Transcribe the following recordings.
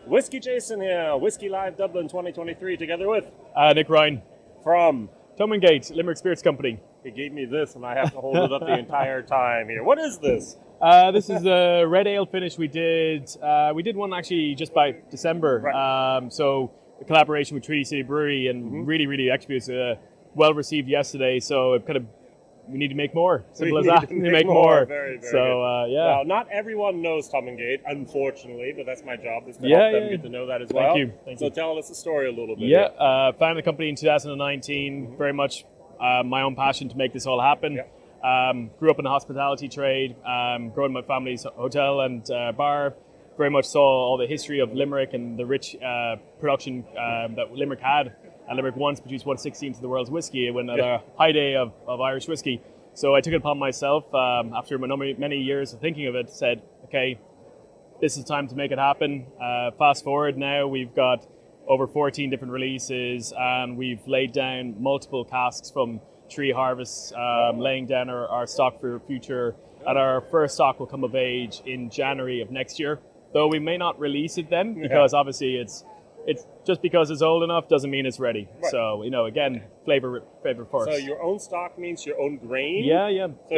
WhiskyJason here, Whisky Live Dublin 2023, together with Nick Ryan from Thomond Gate, Limerick Spirits Company. He gave me this, and I have to hold it up the entire time here. What is this? This is the red ale finish we did. We did one actually just by December. Right. So the collaboration with Treaty City Brewery, and really actually was well received yesterday. So it kind of we need to make more. Simple as that. We need to make more. Very so yeah. Well, not everyone knows Thomond Gate, unfortunately, but that's my job. Is to help them get to know that as well. Thank you. So tell us the story a little bit. Yeah. Founded the company in 2019. Very much my own passion to make this all happen. Yeah. Grew up in the hospitality trade. Growing my family's hotel and bar. Very much saw all the history of Limerick and the rich production that Limerick had. And Limerick once produced 1/16th of the world's whiskey when at a high day of Irish whiskey. So I took it upon myself after many years of thinking of it, said, okay, this is time to make it happen. Fast forward now, we've got over 14 different releases, and we've laid down multiple casks from tree harvests, laying down our stock for future. And our first stock will come of age in January of next year, though we may not release it then, because obviously it's just because it's old enough doesn't mean it's ready. Right. So, again, flavor first. So your own stock means your own grain? Yeah. So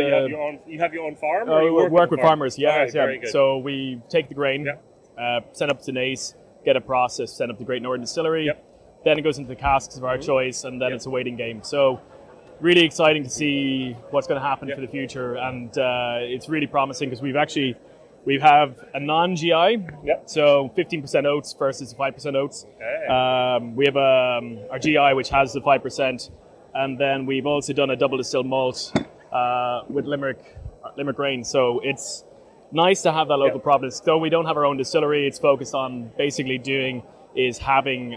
you have your own farm? Or you work with farmers, yeah. Right, very good. So we take the grain, send up to Nace, get it processed, send up to Great Northern Distillery. Then it goes into the casks of our choice, and then it's a waiting game. So really exciting to see what's going to happen for the future. And it's really promising because we have a non-GI, so 15% oats versus 5% oats. Okay. We have our GI, which has the 5%, and then we've also done a double distilled malt with Limerick grain. So it's nice to have that local provenance. Though we don't have our own distillery, it's focused on basically having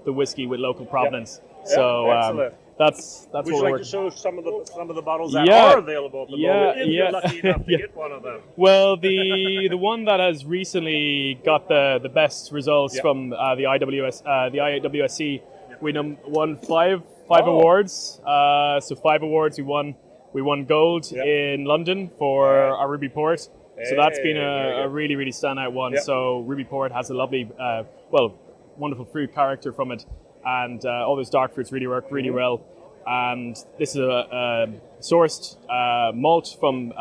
the whiskey with local provenance. So excellent. That's Would what you we're like to show some of the bottles that are available at the moment, if you're lucky enough to get one of them? Well, the one that has recently got the best results from the IWSC, we won five awards. So 5 awards. We won gold in London for our Ruby Port. So that's been a really standout one. So Ruby Port has a lovely, wonderful fruit character from it. And all those dark fruits really work really well. And this is a sourced malt from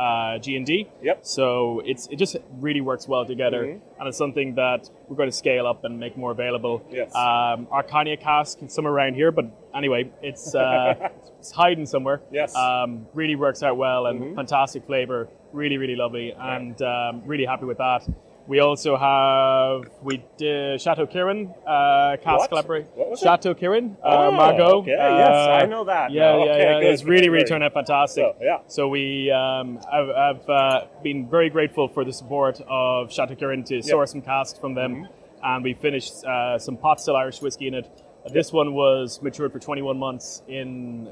G&D. So it just really works well together. And it's something that we're going to scale up and make more available. Our cognac cask is somewhere around here, but anyway, it's hiding somewhere. Really works out well, and fantastic flavor. Really lovely, and really happy with that. We also did Chateau Kirin cask collaboration. What was Chateau Kirin, Margot. Okay, yes, I know that. Yeah. Good. It's really turned out fantastic. So we have been very grateful for the support of Chateau Kirin to source some casks from them, and we finished some pot still Irish whiskey in it. This one was matured for 21 months in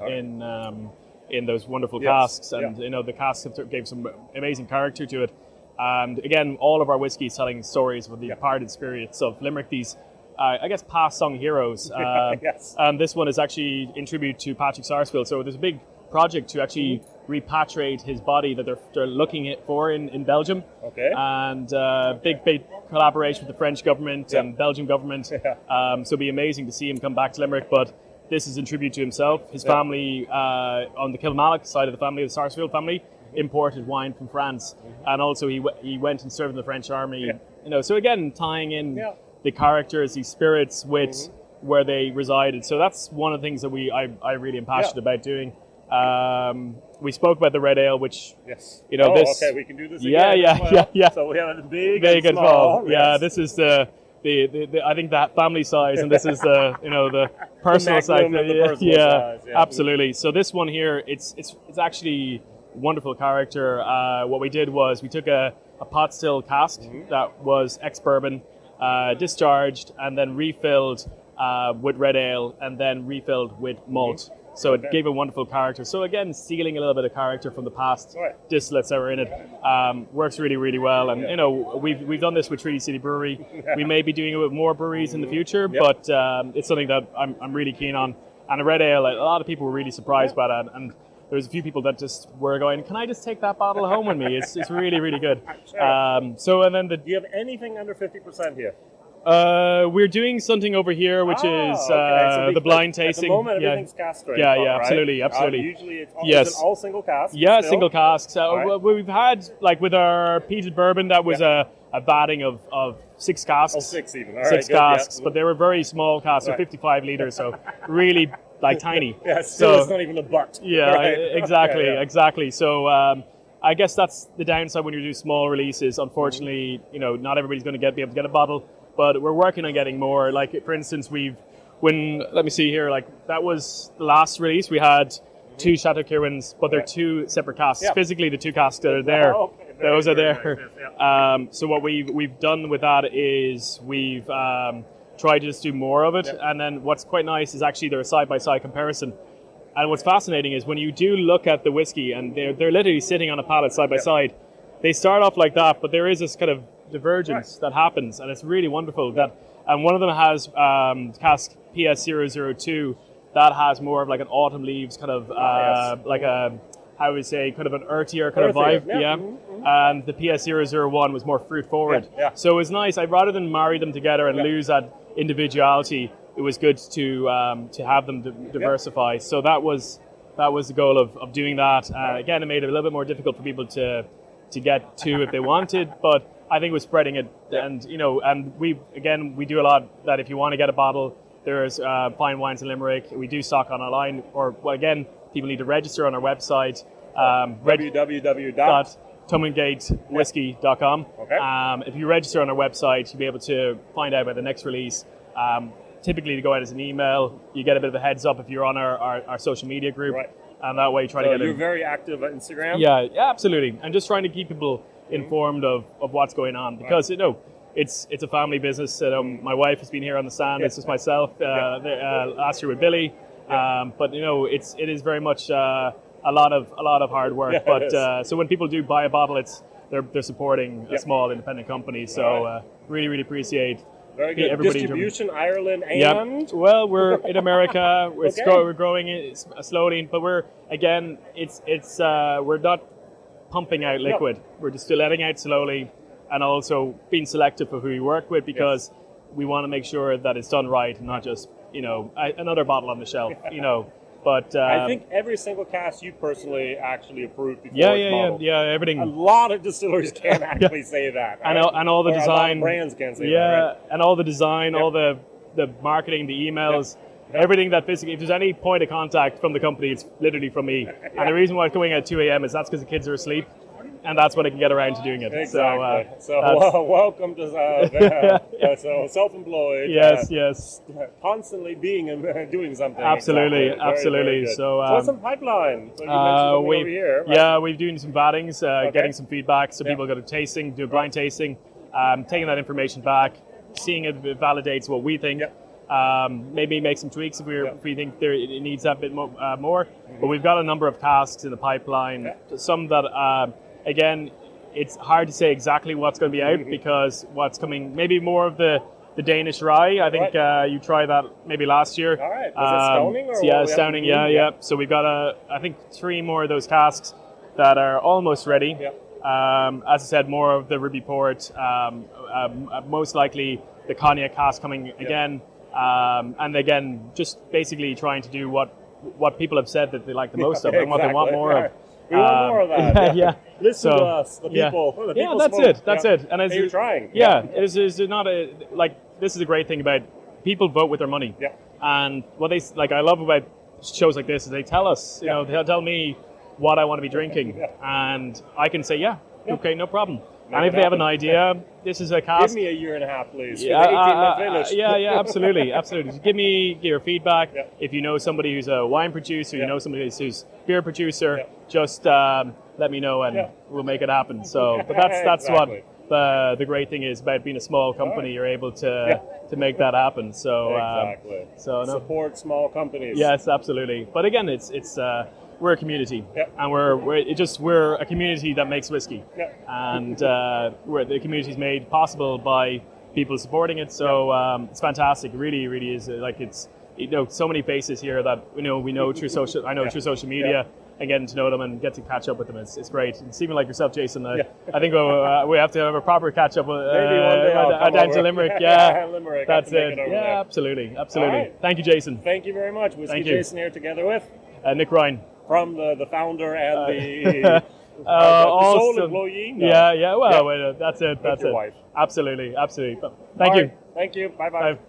those wonderful casks, and the casks gave some amazing character to it. And again, all of our whiskey is telling stories of the departed spirits of Limerick, these, past song heroes. And this one is actually in tribute to Patrick Sarsfield. So there's a big project to actually repatriate his body that they're looking for in Belgium. And big collaboration with the French government and Belgian government. So it'd be amazing to see him come back to Limerick. But this is in tribute to himself. His family, on the Kilmallock side of the family, the Sarsfield family, imported wine from France, and also he went and served in the French army. So again, tying in the characters, these spirits, with where they resided. So that's one of the things that I really am passionate about doing. We spoke about the red ale, which this. Okay, we can do this again. Yeah. So we have a big and small. Yeah, this is the I think that family size, and this is the personal size. Size. Absolutely. So this one here, it's actually wonderful character. What we did was we took a pot still cask that was ex-bourbon, discharged, and then refilled with red ale, and then refilled with malt. So it gave a wonderful character. So again, stealing a little bit of character from the past distillates that were in it. Works really well. And we've done this with Treaty City Brewery. We may be doing it with more breweries in the future, but it's something that I'm really keen on. And a red ale, a lot of people were really surprised by that. And there was a few people that just were going, can I just take that bottle home with me? It's really good. Sure. So and then do you have anything under 50% here? We're doing something over here, which is okay. So the blind tasting. At the moment, everything's cask strength. Yeah, right? absolutely. Usually it's all, yes. is it all single casks? Yeah, still? single casks. Right. Well, we've had, like with our peated bourbon, that was a batting of 6 casks. Oh, 6 even. All six right, casks, good, but they were very small casks, so Right. 55 litres, so really like tiny. Yeah, still it's not even a butt. Yeah, right? exactly, Yeah. exactly. So I guess that's the downside when you do small releases. Unfortunately, not everybody's going to be able to get a bottle, but we're working on getting more. Like, for instance, let me see here, like that was the last release. We had 2 Chateau Kirwins, but they're 2 separate casks. Yeah. Physically, the 2 casks that are there, Okay, those are there. nice, yeah. So what we've done with that is we've tried to just do more of it. Yeah. And then what's quite nice is actually they're a side-by-side comparison. And what's fascinating is when you do look at the whiskey, and they're literally sitting on a pallet side by side, they start off like that, but there is this kind of divergence that happens, and it's really wonderful. And one of them has cask PS002 that has more of like an autumn leaves kind of like a, how would we say, kind of an earthier kind of vibe. Yeah. And the PS001 was more fruit forward. Yeah. So it was nice. Rather than marry them together and lose that individuality, it was good to have them diversify. So that was the goal of doing that. Again, it made it a little bit more difficult for people to get to if they wanted, but I think it was spreading it. And and we do a lot that if you want to get a bottle, there's fine wines in Limerick. We do stock on online, people need to register on our website. www.ThomondGateWhiskey.com. Okay. If you register on our website, you'll be able to find out about the next release. Typically, to go out as an email, you get a bit of a heads up if you're on our social media group, Right. and that way you try to get you're in. very active on Instagram? Yeah, absolutely. And just trying to keep people informed of what's going on, because it's a family business. My wife has been here on the stand. It's just myself last year with Billy. But it is very much a lot of hard work. Yeah, but so when people do buy a bottle, they're supporting a small independent company. So really appreciate. Very good. Everybody Distribution, Ireland, and? Yep. Well, we're in America. We're Okay. we're growing it slowly, but we're not pumping out liquid. We're just letting out slowly, and also being selective of who we work with, because we want to make sure that it's done right, not just another bottle on the shelf. But I think every single cask you personally actually approved before it's bottled. everything. A lot of distilleries can't actually say that. And all the Or design. A lot of brands can't say that. Right? And all the design, all the marketing, the emails, everything that basically, if there's any point of contact from the company, it's literally from me. And the reason why it's going at 2 a.m. is that's because the kids are asleep, and that's when I can get around to doing it. Exactly. So welcome to so self-employed. Yes. Constantly being and doing something. Absolutely, Exactly. absolutely. Very good. So what's some pipeline? So you mentioned something over here. Right? we're doing some battings, getting some feedback. So people go to tasting, do a blind tasting, taking that information back, seeing if it validates what we think. Maybe make some tweaks if we think it needs that bit more. But we've got a number of casks in the pipeline. Some that, again, it's hard to say exactly what's going to be out, because what's coming, maybe more of the Danish rye. I think you tried that maybe last year. All right. Was it Stoning? Or yeah, Stoning. Yeah. So we've got I think 3 more of those casks that are almost ready. As I said, more of the Ruby Port. Most likely the cognac cask coming again. And again, just basically trying to do what people have said that they like the most of, and what they want more of. We want more of that. Listen to us, the people. The people that's smoke. it. That's it. And you're trying. Is not this is a great thing about people vote with their money. Yeah. And what I love about shows like this is they tell us, they'll tell me what I want to be drinking, and I can say, okay, no problem. And if they have an idea, this is a cask. Give me a year and a half, please. Yeah, for the 18-minute finish. Absolutely. Just give me your feedback. If you know somebody who's a wine producer, you know somebody who's beer producer, just let me know, and we'll make it happen. So, but that's Exactly. what the great thing is about being a small company. You're able to make that happen. So Exactly. Support small companies. Yes, absolutely. But again, it's we're a community, and we're a community that makes whiskey, and the community is made possible by people supporting it. So it's fantastic. It really is. It's so many faces here that we know through social. I know through social media, and getting to know them and get to catch up with them. It's great. It's even like yourself, Jason. I think we have to have a proper catch up Maybe one day I'll come down over. to Limerick. Yeah, Limerick. that's I have to make it. over Yeah, there. absolutely. All right. Thank you, Jason. Thank you very much. WhiskyJason here together with Nick Ryan. From the founder and the sole employee. No. Yeah. Well, that's it. That's your wife. Absolutely. Thank All you. right. Thank you. Bye-bye. Bye.